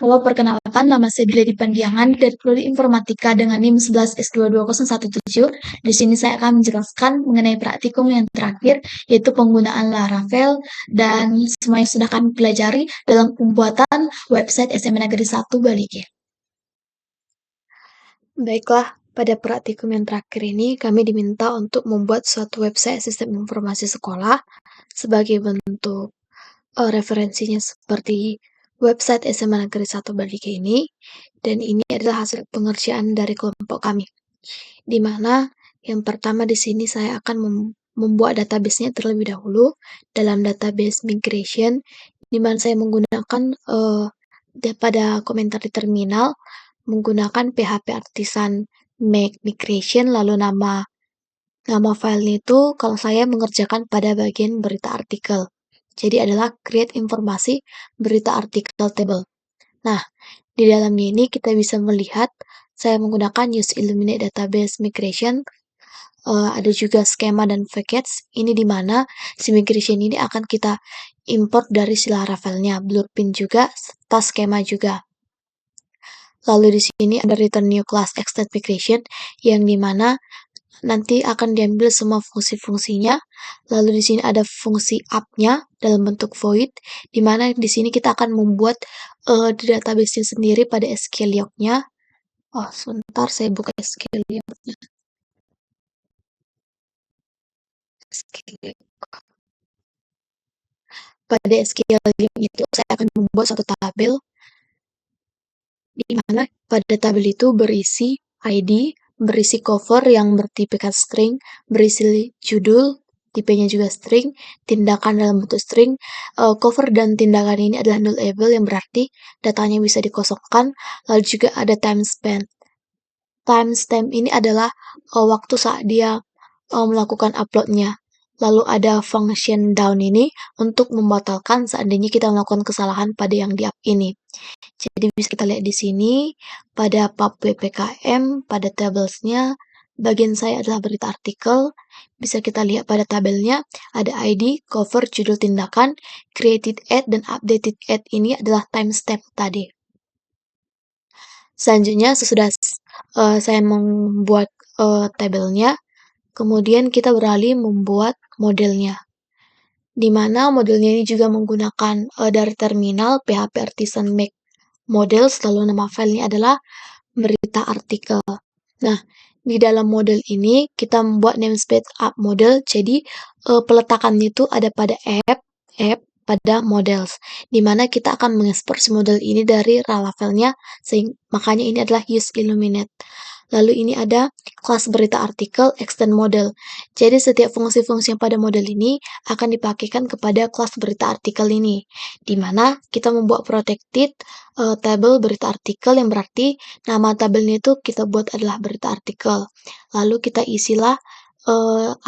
Halo, perkenalkan nama saya Billy Pandiangan dari Prodi Informatika dengan NIM 11S22017. Di sini saya akan menjelaskan mengenai praktikum yang terakhir, yaitu penggunaan Laravel dan semua yang sudah kami pelajari dalam pembuatan website SMA Negeri 1 Balike. Baiklah, pada praktikum yang terakhir ini kami diminta untuk membuat suatu website sistem informasi sekolah sebagai bentuk referensinya seperti website SMA Negeri 1 Balike ini, dan ini adalah hasil pengerjaan dari kelompok kami. Di mana yang pertama di sini saya akan membuat database-nya terlebih dahulu dalam database migration, di mana saya menggunakan pada komentar di terminal menggunakan PHP Artisan Make Migration, lalu nama filenya itu kalau saya mengerjakan pada bagian berita artikel. Jadi adalah create informasi berita artikel table. Nah, di dalamnya ini kita bisa melihat saya menggunakan use Illuminate Database Migration, ada juga skema dan package. Ini di mana si migration ini akan kita import dari si Laravelnya, blueprint juga, serta skema juga. Lalu di sini ada return new class extend migration, yang dimana nanti akan diambil semua fungsi-fungsinya. Lalu di sini ada fungsi up-nya dalam bentuk void, di mana di sini kita akan membuat di database-nya sendiri pada SQL log-nya. Oh, sebentar saya buka SQL log-nya. Pada SQL log itu saya akan membuat satu tabel, di mana pada tabel itu berisi ID, berisi cover yang bertipekan string, berisi judul, tipenya juga string, tindakan dalam bentuk string. Cover dan tindakan ini adalah nullable, yang berarti datanya bisa dikosongkan. Lalu juga ada timestamp. Timestamp ini adalah waktu saat dia melakukan uploadnya. Lalu ada function down ini untuk membatalkan seandainya kita melakukan kesalahan pada yang di up ini. Jadi bisa kita lihat di sini pada pub PPKM, pada tablesnya, bagian saya adalah berita artikel. Bisa kita lihat pada tabelnya ada ID, cover, judul tindakan, created at, dan updated at ini adalah timestamp tadi. Selanjutnya sesudah saya membuat tabelnya, kemudian kita beralih membuat modelnya, di mana modelnya ini juga menggunakan dari terminal PHP Artisan Make Model, lalu nama filenya adalah berita artikel. Nah, di dalam model ini kita membuat namespace up model, jadi peletakannya itu ada pada app, pada models, di mana kita akan mengekspor si model ini dari Laravelnya, makanya ini adalah use Illuminate. Lalu ini ada kelas berita artikel extend model. Jadi setiap fungsi-fungsi yang pada model ini akan dipakaikan kepada kelas berita artikel ini, di mana kita membuat protected table berita artikel, yang berarti nama tabelnya itu kita buat adalah berita artikel. Lalu kita isilah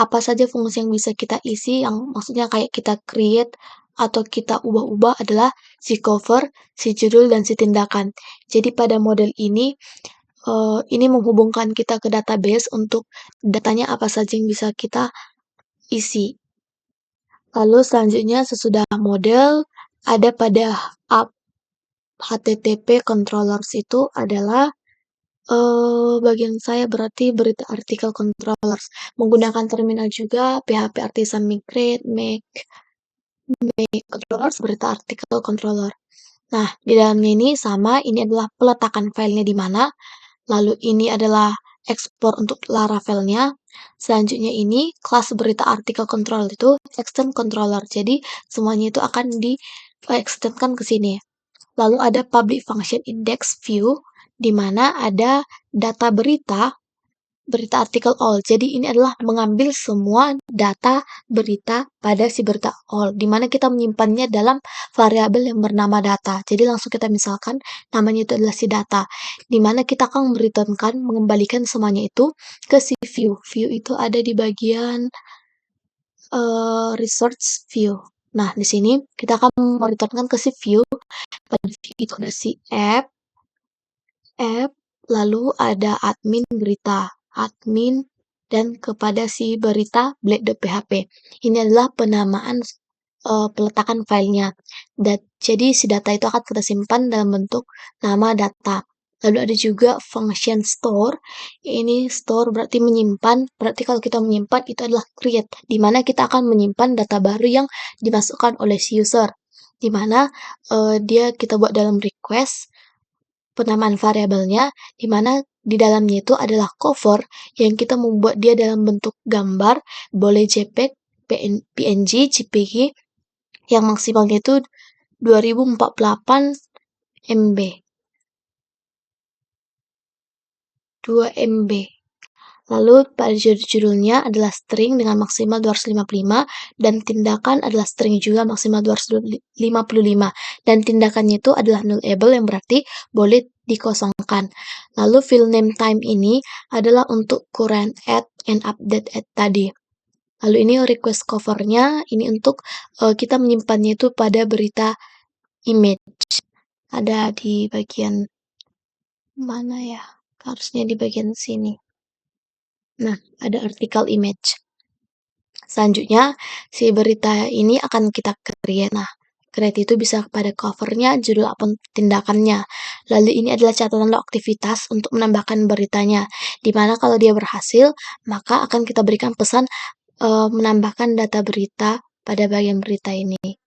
apa saja fungsi yang bisa kita isi, yang maksudnya kayak kita create atau kita ubah-ubah adalah si cover, si judul, dan si tindakan. Jadi pada model ini menghubungkan kita ke database untuk datanya apa saja yang bisa kita isi. Lalu selanjutnya sesudah model, ada pada app HTTP controllers itu adalah bagian saya berarti berita artikel controllers. Menggunakan terminal juga, PHP Artisan Migrate, Make controllers, berita artikel controller. Nah, di dalamnya ini sama, ini adalah peletakan filenya di mana. Lalu ini adalah ekspor untuk Laravelnya. Selanjutnya ini kelas berita artikel controller itu extend controller. Jadi semuanya itu akan di-extendkan ke sini. Lalu ada public function index view, di mana ada data berita artikel all. Jadi ini adalah mengambil semua data berita pada si berita all, di mana kita menyimpannya dalam variabel yang bernama data. Jadi langsung kita misalkan namanya itu adalah si data, di mana kita akan mengembalikan semuanya itu ke si view. View itu ada di bagian resource view. Nah, di sini kita akan mereturnkan ke si view. Pada view itu ada si app, lalu ada admin berita, admin, dan kepada si berita blade.php. Ini adalah penamaan peletakan filenya. Jadi si data itu akan kita simpan dalam bentuk nama data. Lalu ada juga function store. Ini store berarti menyimpan. Berarti kalau kita menyimpan itu adalah create, di mana kita akan menyimpan data baru yang dimasukkan oleh si user. Di mana dia kita buat dalam request penamaan variabelnya, di mana di dalamnya itu adalah cover yang kita membuat dia dalam bentuk gambar, boleh JPEG, PNG, JPG, yang maksimalnya itu 2048 MB. 2 MB. Lalu pada judulnya adalah string dengan maksimal 255 dan tindakan adalah string juga maksimal 255 dan tindakannya itu adalah nullable yang berarti boleh dikosongkan. Lalu field name time ini adalah untuk current add and update add tadi. Lalu ini request covernya, ini untuk kita menyimpannya itu pada berita image. Ada di bagian mana ya? Harusnya di bagian sini. Nah, ada artikel image. Selanjutnya, si berita ini akan kita create. Nah, create itu bisa pada covernya, judul ataupun tindakannya. Lalu ini adalah catatan aktivitas untuk menambahkan beritanya. Dimana kalau dia berhasil, maka akan kita berikan pesan menambahkan data berita pada bagian berita ini.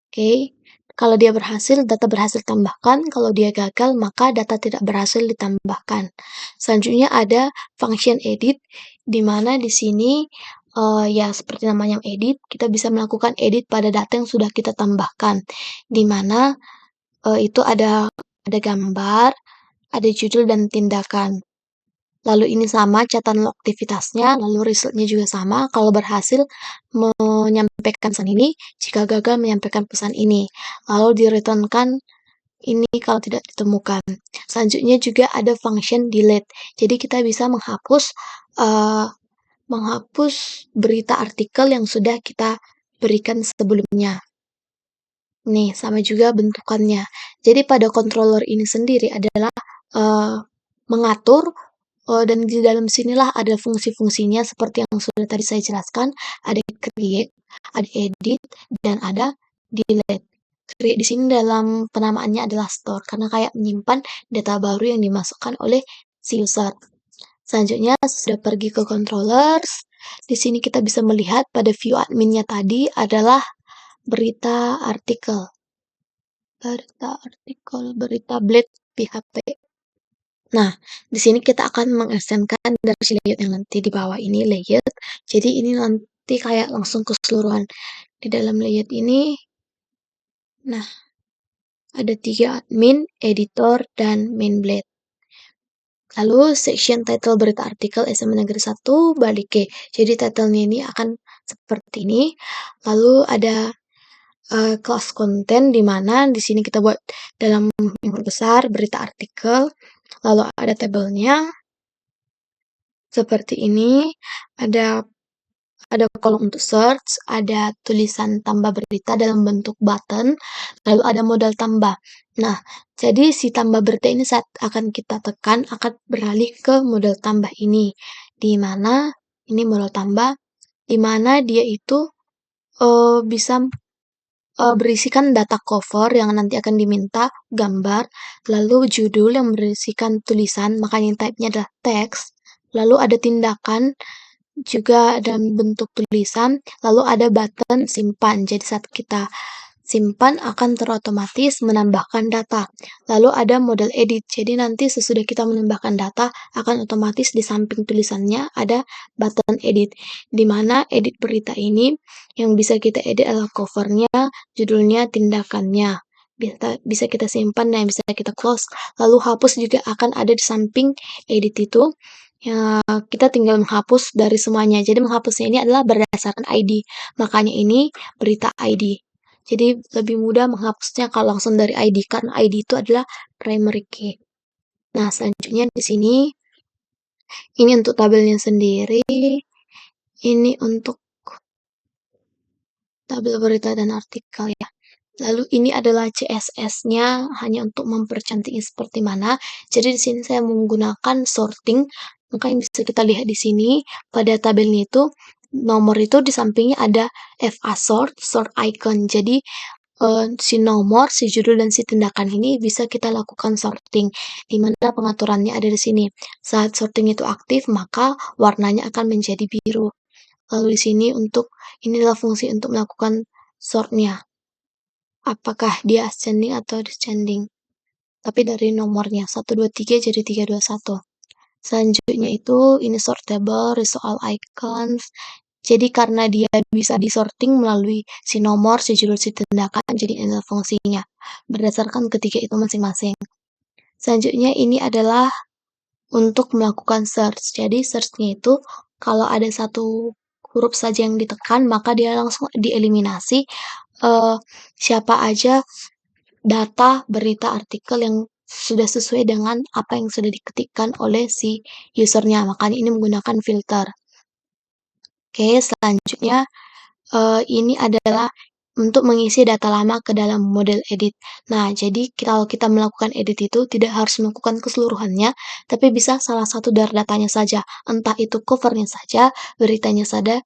Oke, kalau dia berhasil, data berhasil tambahkan. Kalau dia gagal, maka data tidak berhasil ditambahkan. Selanjutnya ada function edit, di mana di sini ya seperti namanya edit, kita bisa melakukan edit pada data yang sudah kita tambahkan. Di mana itu ada gambar, ada judul dan tindakan. Lalu ini sama catatan aktivitasnya, lalu resultnya juga sama. Kalau berhasil menyampaikan pesan ini, jika gagal menyampaikan pesan ini. Lalu di-returnkan ini kalau tidak ditemukan. Selanjutnya juga ada function delete. Jadi kita bisa menghapus berita artikel yang sudah kita berikan sebelumnya. Nih, sama juga bentukannya. Jadi pada controller ini sendiri adalah mengatur dan di dalam sinilah ada fungsi-fungsinya seperti yang sudah tadi saya jelaskan, ada create, ada edit, dan ada delete. Create di sini dalam penamaannya adalah store, karena kayak menyimpan data baru yang dimasukkan oleh si user. Selanjutnya, sudah pergi ke controllers, di sini kita bisa melihat pada view adminnya tadi adalah berita artikel, berita blade PHP. Nah, di sini kita akan mengesenkan dari layout yang nanti di bawah ini layout. Jadi ini nanti kayak langsung keseluruhan. Di dalam layout ini, nah, ada 3 admin, editor, dan main blade. Lalu section title berita artikel SMA Negeri 1 balik ke. Jadi titlenya ini akan seperti ini. Lalu ada class content di mana di sini kita buat dalam huruf besar berita artikel. Lalu ada tabelnya seperti ini. Ada kolom untuk search, ada tulisan tambah berita dalam bentuk button, lalu ada modal tambah. Nah, jadi si tambah berita ini saat akan kita tekan akan beralih ke modal tambah ini. Di mana ini modal tambah, di mana dia itu bisa berisikan data cover yang nanti akan diminta gambar, lalu judul yang berisikan tulisan, makanya type-nya adalah teks, lalu ada tindakan juga dalam bentuk tulisan, lalu ada button simpan. Jadi saat kita simpan akan terotomatis menambahkan data. Lalu ada model edit. Jadi nanti sesudah kita menambahkan data akan otomatis di samping tulisannya ada button edit. Di mana edit berita ini yang bisa kita edit adalah covernya, judulnya, tindakannya. Bisa kita simpan dan bisa kita close. Lalu hapus juga akan ada di samping edit itu. Ya, kita tinggal menghapus dari semuanya. Jadi menghapusnya ini adalah berdasarkan ID. Makanya ini berita ID. Jadi lebih mudah menghapusnya kalau langsung dari ID karena ID itu adalah primary key. Nah, selanjutnya di sini ini untuk tabelnya sendiri. Ini untuk tabel berita dan artikel ya. Lalu ini adalah CSS-nya hanya untuk mempercantiknya seperti mana. Jadi di sini saya menggunakan sorting. Maka yang bisa kita lihat di sini pada tabelnya itu nomor itu di sampingnya ada FA sort icon. Jadi si nomor, si judul, dan si tindakan ini bisa kita lakukan sorting, di mana pengaturannya ada di sini. Saat sorting itu aktif, maka warnanya akan menjadi biru. Lalu di sini ini adalah fungsi untuk melakukan sortnya. Apakah dia ascending atau descending? Tapi dari nomornya 1, 2, 3 jadi 3, 2, 1. Selanjutnya itu ini sortable, result all icons. Jadi karena dia bisa disorting melalui si nomor, si judul, si tindakan, jadi ini adalah fungsinya berdasarkan ketiga itu masing-masing. Selanjutnya ini adalah untuk melakukan search. Jadi search-nya itu kalau ada satu huruf saja yang ditekan, maka dia langsung dieliminasi siapa aja data, berita, artikel yang sudah sesuai dengan apa yang sudah diketikkan oleh si usernya. Makanya ini menggunakan filter. Oke, selanjutnya ini adalah untuk mengisi data lama ke dalam model edit. Nah, jadi kalau kita melakukan edit itu tidak harus melakukan keseluruhannya, tapi bisa salah satu dari datanya saja. Entah itu covernya saja, beritanya saja,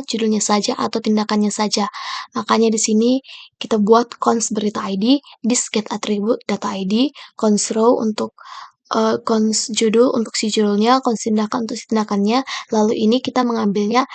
judulnya saja, atau tindakannya saja. Makanya di sini kita buat cons berita ID, this get attribute data ID, cons row untuk cons judul untuk si judulnya, cons tindakan untuk si tindakannya. Lalu ini kita mengambilnya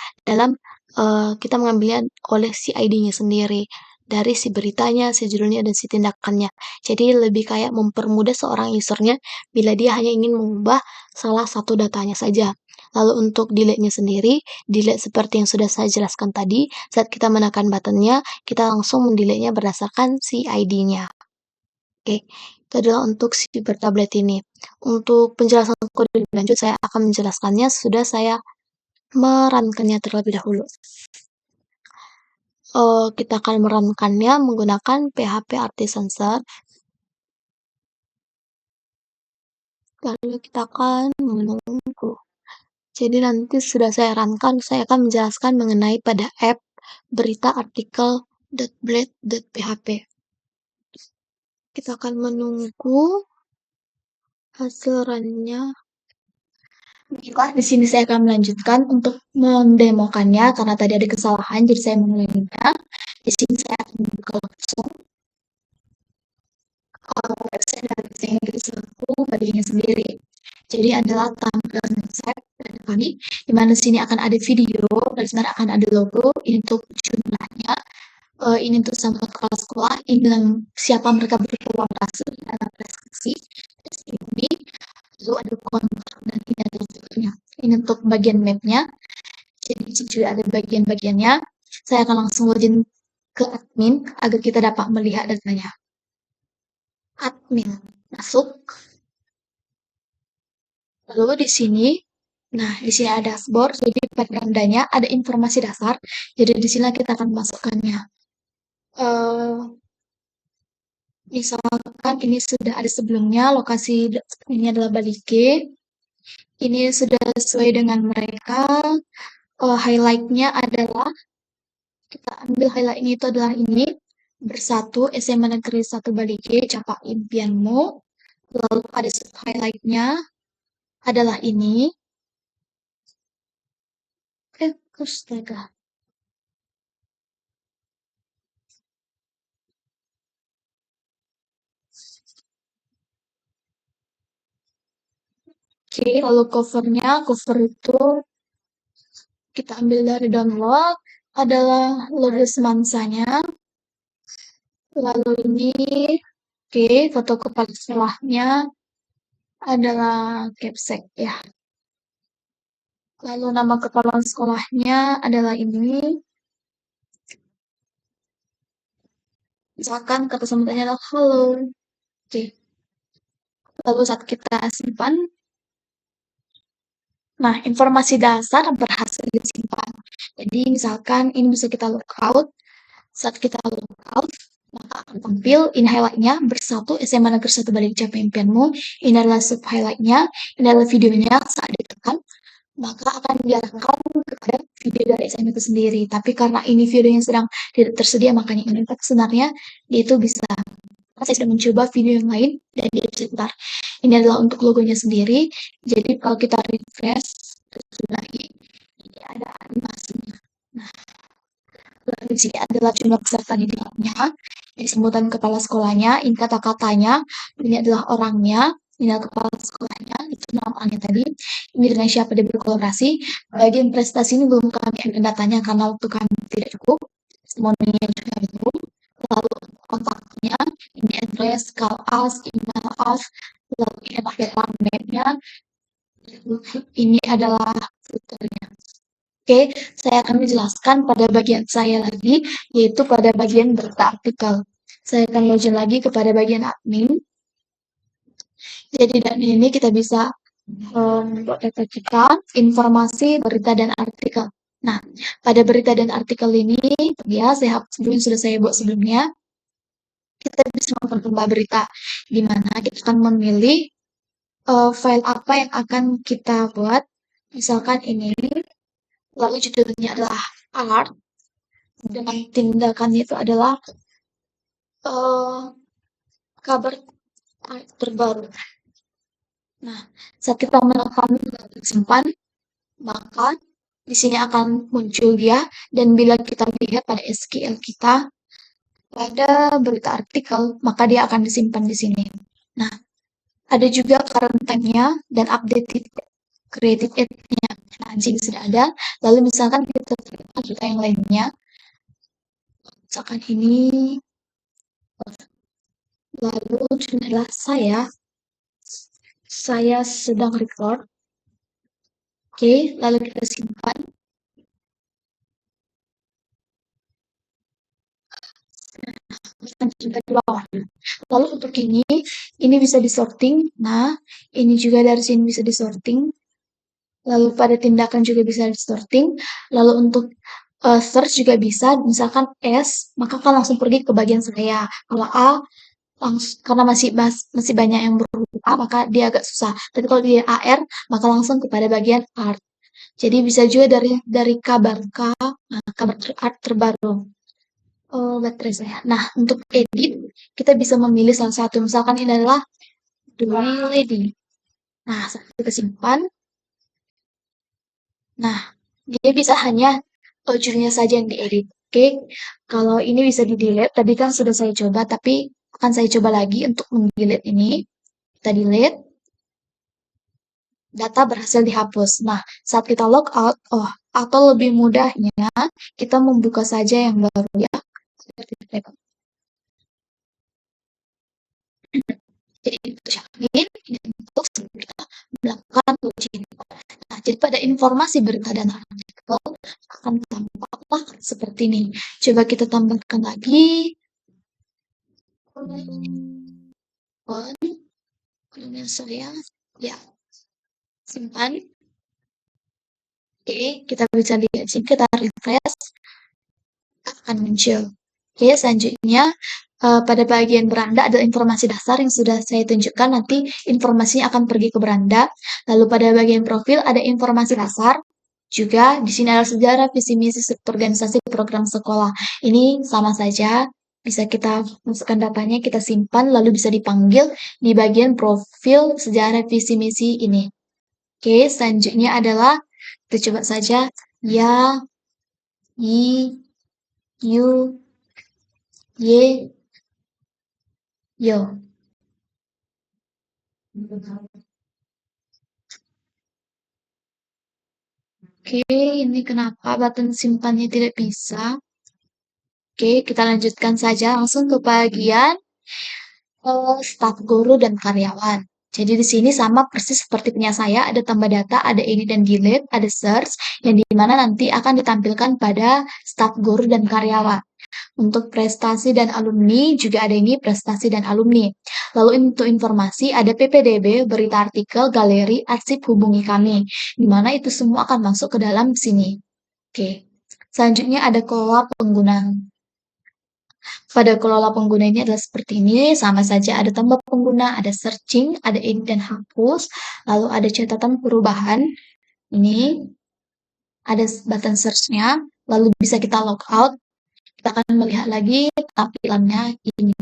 oleh si ID-nya sendiri, dari si beritanya, si judulnya, dan si tindakannya. Jadi lebih kayak mempermudah seorang usernya bila dia hanya ingin mengubah salah satu datanya saja. Lalu untuk delete-nya sendiri, delete seperti yang sudah saya jelaskan tadi, saat kita menekan buttonnya, kita langsung mendelete-nya berdasarkan si ID-nya. Oke, itu adalah untuk si bertablet ini. Untuk penjelasan kode lebih lanjut, saya akan menjelaskannya sudah saya merankannya terlebih dahulu. Kita akan merankannya menggunakan PHP Artisan Search. Lalu kita akan menunggu. Jadi nanti sudah saya rankan, saya akan menjelaskan mengenai pada app berita artikel.blade.php. Kita akan menunggu hasil runnya. Baiklah, di sini saya akan melanjutkan untuk mendemokannya karena tadi ada kesalahan, jadi saya mengulanginya. Di sini saya akan membuka langsung website dari Inggris selaku bagiannya sendiri. Jadi adalah tampilan website dari kami, di mana sini akan ada video, dan sebenarnya akan ada logo, ini untuk jumlahnya, ini untuk sampel kepala sekolah, ini bilang siapa mereka berkolaborasi dalam prestasi, ini, lalu ada kontrak, dan ini ada fiturnya. Ini untuk bagian mapnya, jadi juga ada bagian-bagiannya. Saya akan langsung login ke admin agar kita dapat melihat datanya. Admin masuk. Lalu di sini, nah di sini ada dashboard. Jadi background-nya ada informasi dasar. Jadi di sini kita akan masukkannya. Misalkan ini sudah ada sebelumnya, lokasi ini adalah Balike. Ini sudah sesuai dengan mereka. Highlight-nya adalah kita ambil highlight-nya itu adalah ini. Bersatu SMA Negeri 1 Balike, capai impianmu. Lalu ada highlight-nya adalah ini. Astaga. Oke, lalu cover itu kita ambil dari download, adalah logo semansanya. Lalu ini, oke, foto kepala sekolahnya adalah capsek ya. Lalu nama kepala sekolahnya adalah ini. Misalkan kata sambutannya adalah halo. Oke. Lalu saat kita simpan, nah informasi dasar berhasil disimpan. Jadi misalkan ini bisa kita lookout. Saat kita lookout, maka akan tampil in highlight-nya bersatu SMA Negeri 1 Balik Capai Impianmu. Ini adalah sub highlight-nya, ini adalah videonya saat ditekan, maka akan diarahkan kepada video dari SMA itu sendiri. Tapi karena ini videonya sedang tidak tersedia, makanya ini sebenarnya dia itu bisa. Saya sudah mencoba video yang lain dan dia bisa sebentar. Ini adalah untuk logonya sendiri. Jadi kalau kita refresh lagi, ini ada animasinya. Nah, di sini adalah jumlah peserta didiknya, ini sebutan kepala sekolahnya, ini kata-katanya, ini adalah orangnya, ini adalah kepala sekolahnya, itu namanya tadi, ini dengan siapa dia berkolaborasi. Bagian prestasi ini belum kami ambil datanya karena waktu kami tidak cukup, testimoninya juga belum. Lalu kontaknya, ini address, call us, email us, lalu ini pakai pametnya, ini adalah footernya. Oke, saya akan menjelaskan pada bagian saya lagi, yaitu pada bagian berita artikel. Saya akan lanjut lagi kepada bagian admin. Jadi dari ini kita bisa membuat data kita, informasi, berita, dan artikel. Nah, pada berita dan artikel ini, ya, saya sudah saya buat sebelumnya, kita bisa memperkembang berita, di mana kita akan memilih file apa yang akan kita buat. Misalkan ini, lalu judulnya adalah art, dengan tindakannya itu adalah kabar terbaru. Nah, saat kita menekan simpan, maka di sini akan muncul dia, dan bila kita lihat pada SQL kita, pada berita artikel, maka dia akan disimpan di sini. Nah, ada juga current time-nya dan updated creative age-nya. Nah, di sini sudah ada. Lalu misalkan kita juga yang lainnya, misalkan ini, lalu adalah saya sedang record. Oke, lalu kita simpan. Di bawah. Lalu untuk ini bisa disorting. Nah, ini juga dari sini bisa disorting. Lalu pada tindakan juga bisa disorting. Lalu untuk search juga bisa. Misalkan S, maka akan langsung pergi ke bagian saya. Kalau A, langsung, karena masih banyak yang berhuruf A, maka dia agak susah. Tapi kalau dia AR, maka langsung kepada bagian art. Jadi bisa juga dari kabar art terbaru. Baterai saya. Nah, untuk edit, kita bisa memilih salah satu. Misalkan ini adalah Doi Lady. Nah, kita simpan. Nah, dia bisa hanya judulnya saja yang diedit. Oke, kalau ini bisa di-delete. Tadi kan sudah saya coba, tapi akan saya coba lagi untuk mendelete ini. Kita delete. Data berhasil dihapus. Nah, saat kita log out, atau lebih mudahnya, kita membuka saja yang baru ya. Jadi ini untuk kita melakukan uji. Nah, jadi pada informasi berita dan artikel akan tampaklah seperti ini. Coba kita tambahkan lagi. Ini saya, ya, simpan. Oke, kita bisa lihat sini, kita refresh, akan muncul. Oke, selanjutnya pada bagian beranda ada informasi dasar yang sudah saya tunjukkan, nanti informasinya akan pergi ke beranda. Lalu pada bagian profil ada informasi dasar, juga di sini ada sejarah, visi misi, organisasi, program sekolah. Ini sama saja, bisa kita masukkan datanya, kita simpan, lalu bisa dipanggil di bagian profil sejarah, visi misi ini. Oke, selanjutnya adalah, kita coba saja, ya, I, U, Y, Yo. Oke, ini kenapa button simpannya tidak bisa? Oke, kita lanjutkan saja langsung ke bagian staf guru dan karyawan. Jadi di sini sama persis seperti punya saya, ada tambah data, ada edit dan delete, ada search, yang dimana nanti akan ditampilkan pada staf guru dan karyawan. Untuk prestasi dan alumni juga ada ini prestasi dan alumni. Lalu untuk informasi ada PPDB, berita artikel, galeri, arsip, hubungi kami. Di mana itu semua akan masuk ke dalam sini. Oke. Selanjutnya ada kelola pengguna. Pada kelola pengguna ini adalah seperti ini, sama saja ada tambah pengguna, ada searching, ada edit dan hapus, lalu ada catatan perubahan. Ini ada button search-nya, lalu bisa kita log out. Kita akan melihat lagi tampilannya ini.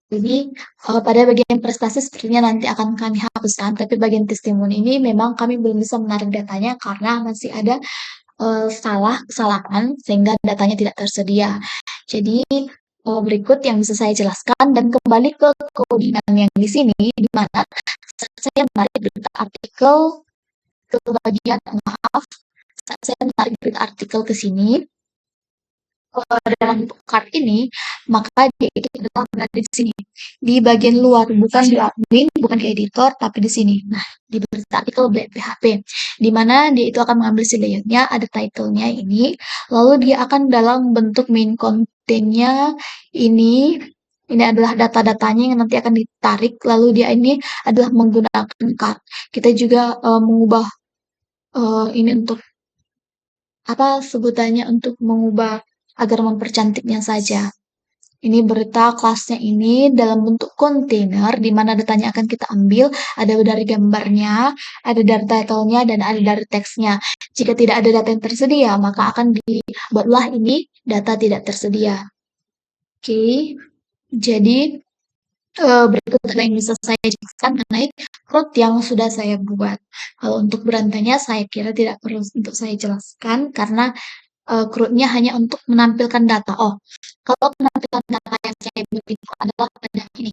Jadi pada bagian prestasi sepertinya nanti akan kami hapuskan, tapi bagian testimoni ini memang kami belum bisa menarik datanya karena masih ada kesalahan sehingga datanya tidak tersedia. Jadi berikut yang bisa saya jelaskan dan kembali ke codingan yang di sini, di mana saya menarik berita artikel ke bagian maaf, saya menarik berita artikel ke sini dalam bentuk card ini, maka dia itu adalah berada di sini, di bagian luar, bukan di admin, bukan di editor, tapi di sini. Nah, di berita artikel PHP, di mana dia itu akan mengambil si layoutnya, ada title-nya ini, lalu dia akan dalam bentuk main content-nya ini. Ini adalah data-datanya yang nanti akan ditarik, lalu dia ini adalah menggunakan card. Kita juga mengubah ini untuk apa sebutannya untuk mengubah agar mempercantiknya saja. Ini berita kelasnya ini dalam bentuk kontainer di mana datanya akan kita ambil, ada dari gambarnya, ada dari title-nya, dan ada dari teksnya. Jika tidak ada data yang tersedia, maka akan dibuatlah ini data tidak tersedia. Oke, jadi berikut yang bisa saya jelaskan mengenai CRUD yang sudah saya buat. Kalau untuk berantainya saya kira tidak perlu untuk saya jelaskan karena CRUD-nya hanya untuk menampilkan data. Oh, kalau penampilan data yang saya buat itu adalah pada ini,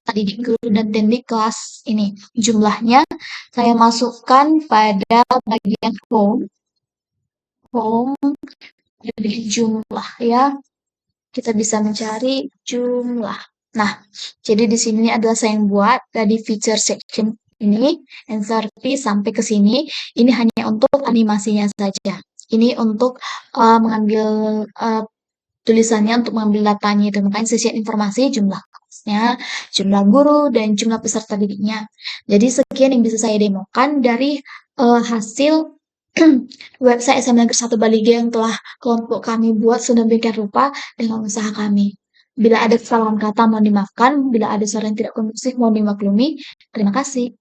tadi di guru dan teknik kelas ini. Jumlahnya saya masukkan pada bagian home, jadi jumlah ya. Kita bisa mencari jumlah. Nah, jadi di sini adalah saya yang buat dari feature section ini, insert sampai ke sini. Ini hanya untuk animasinya saja. Ini untuk mengambil tulisannya, untuk mengambil datanya itu. Makanya sesian informasi, jumlah kelasnya, jumlah guru, dan jumlah peserta didiknya. Jadi sekian yang bisa saya demokan dari hasil website SMA Negeri 1 Balige yang telah kelompok kami buat sedemikian rupa dengan usaha kami. Bila ada kesalahan kata mohon dimaafkan, bila ada suara yang tidak kondusif mohon dimaklumi. Terima kasih.